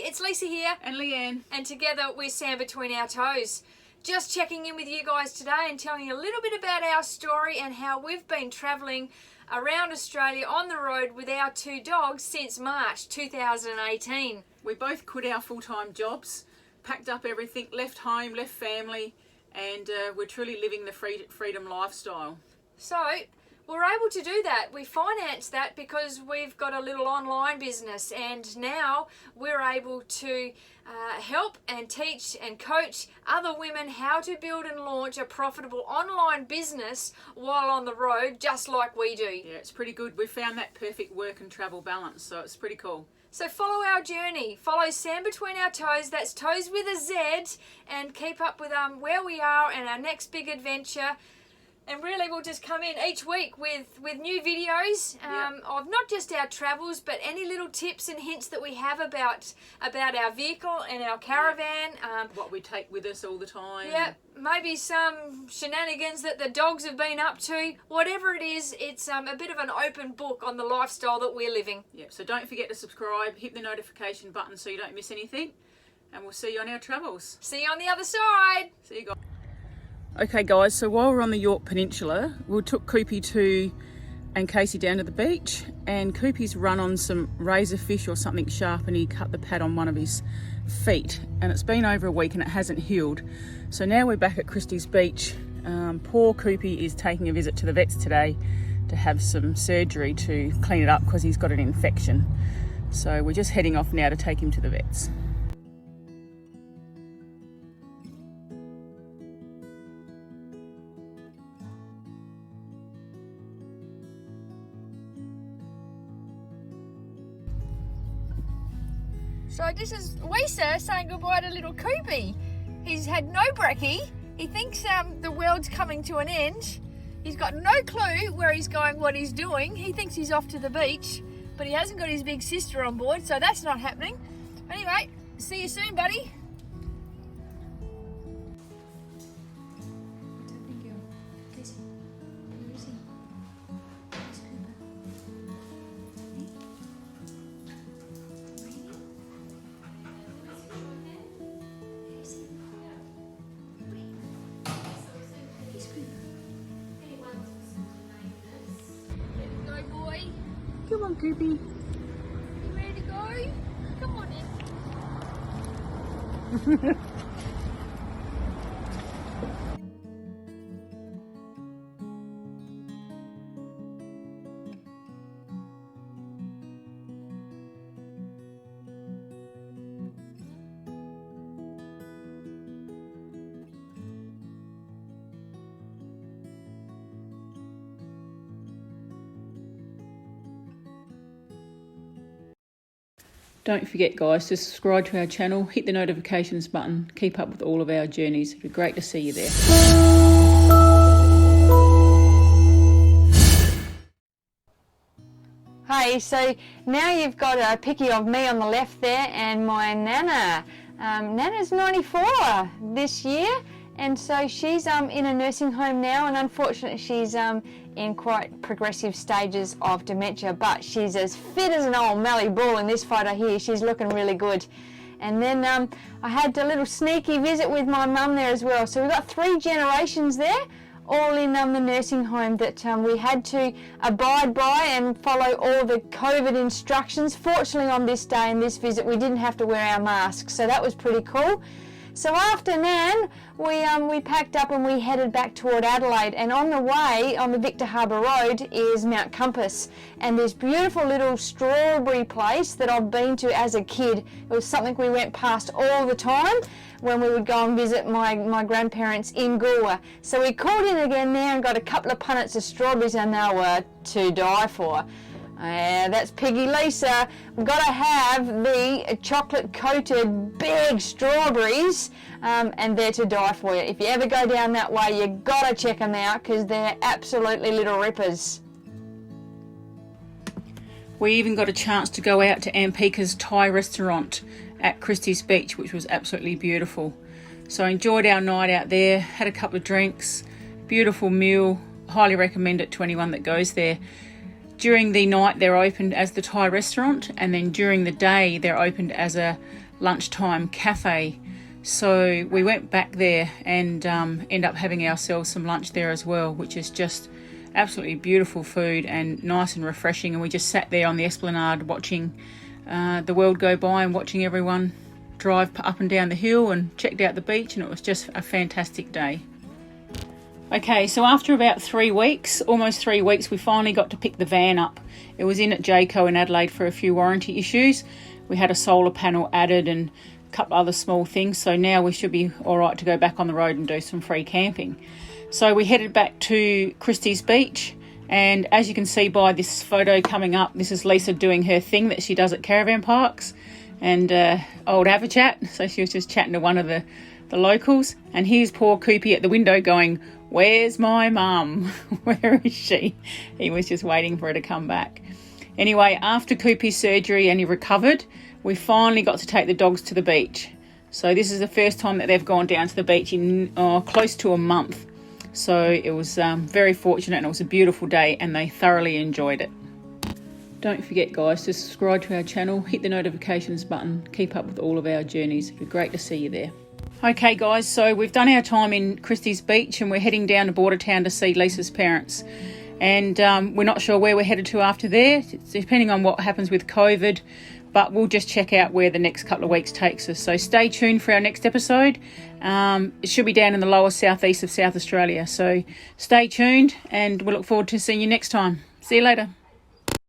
it's Lisa here. And Leanne. And together we're Sam Between Our Toes. Just checking in with you guys today and telling you a little bit about our story and how we've been travelling around Australia on the road with our two dogs since March 2018. We both quit our full-time jobs, packed up everything, left home, left family, and we're truly living the freedom lifestyle. So we're able to do that. We financed that because we've got a little online business, and now we're able to help and teach and coach other women how to build and launch a profitable online business while on the road, just like we do. Yeah, it's pretty good. We found that perfect work and travel balance, so it's pretty cool. So follow our journey. Follow Sam Between Our Toes, that's Toes with a Z, and keep up with where we are and our next big adventure. And really we'll just come in each week with new videos of not just our travels, but any little tips and hints that we have about our vehicle and our caravan. What we take with us all the time. Yeah, maybe some shenanigans that the dogs have been up to. Whatever it is, it's a bit of an open book on the lifestyle that we're living. Yep, so don't forget to subscribe, hit the notification button so you don't miss anything. And we'll see you on our travels. See you on the other side. See you guys. Okay guys, so while we're on the York Peninsula, we took Koopy and Casey down to the beach, and Koopy's run on some razor fish or something sharp and he cut the pad on one of his feet, and it's been over a week and it hasn't healed. So now we're back at Christie's Beach. Poor Koopy is taking a visit to the vets today to have some surgery to clean it up because he's got an infection. So we're just heading off now to take him to the vets. So this is Lisa saying goodbye to little Koopy. He's had no brekkie. He thinks the world's coming to an end. He's got no clue where he's going, what he's doing. He thinks he's off to the beach, but he hasn't got his big sister on board, so that's not happening. Anyway, see you soon, buddy. Come on, Koopy. You ready to go? Come on in. Don't forget guys to subscribe to our channel, hit the notifications button, keep up with all of our journeys. It'd be great to see you there. Hey, so now you've got a picky of me on the left there and my Nana. Nana's 94 this year, and so she's in a nursing home now, and unfortunately she's in quite progressive stages of dementia, but she's as fit as an old Mallee bull in this photo here. She's looking really good. And then I had a little sneaky visit with my mum there as well. So we've got 3 generations there, all in the nursing home that we had to abide by and follow all the COVID instructions. Fortunately on this day and this visit we didn't have to wear our masks, so that was pretty cool. So after Nan, we packed up and we headed back toward Adelaide, and on the way, on the Victor Harbour Road, is Mount Compass, and this beautiful little strawberry place that I've been to as a kid. It was something we went past all the time when we would go and visit my grandparents in Goolwa. So we called in again there and got a couple of punnets of strawberries, and they were to die for. That's Piggy Lisa. We've got to have the chocolate-coated big strawberries, and they're to die for you. If you ever go down that way, you've got to check them out because they're absolutely little rippers. We even got a chance to go out to Ampika's Thai restaurant at Christie's Beach, which was absolutely beautiful. So I enjoyed our night out there, had a couple of drinks, beautiful meal, highly recommend it to anyone that goes there. During the night they're opened as the Thai restaurant, and then during the day they're opened as a lunchtime cafe. So we went back there and ended up having ourselves some lunch there as well, which is just absolutely beautiful food and nice and refreshing. And we just sat there on the esplanade watching the world go by and watching everyone drive up and down the hill, and checked out the beach, and it was just a fantastic day. Okay, so after about 3 weeks, almost 3 weeks, we finally got to pick the van up. It was in at Jayco in Adelaide for a few warranty issues. We had a solar panel added and a couple other small things, so now we should be all right to go back on the road and do some free camping. So we headed back to Christie's Beach, and as you can see by this photo coming up, this is Lisa doing her thing that she does at caravan parks, and old Avachat. So she was just chatting to one of the locals, and here's poor Koopy at the window going, "Where's my mum? Where is she?" He was just waiting for her to come back. Anyway, after Koopy's surgery and he recovered, we finally got to take the dogs to the beach. So this is the first time that they've gone down to the beach in close to a month. So it was very fortunate, and it was a beautiful day, and they thoroughly enjoyed it. Don't forget, guys, to subscribe to our channel, hit the notifications button, keep up with all of our journeys. It'd be great to see you there. Okay, guys, so we've done our time in Christie's Beach, and we're heading down to Bordertown to see Lisa's parents. And we're not sure where we're headed to after there, it's depending on what happens with COVID, but we'll just check out where the next couple of weeks takes us. So stay tuned for our next episode. It should be down in the lower southeast of South Australia. So stay tuned, and we'll look forward to seeing you next time. See you later.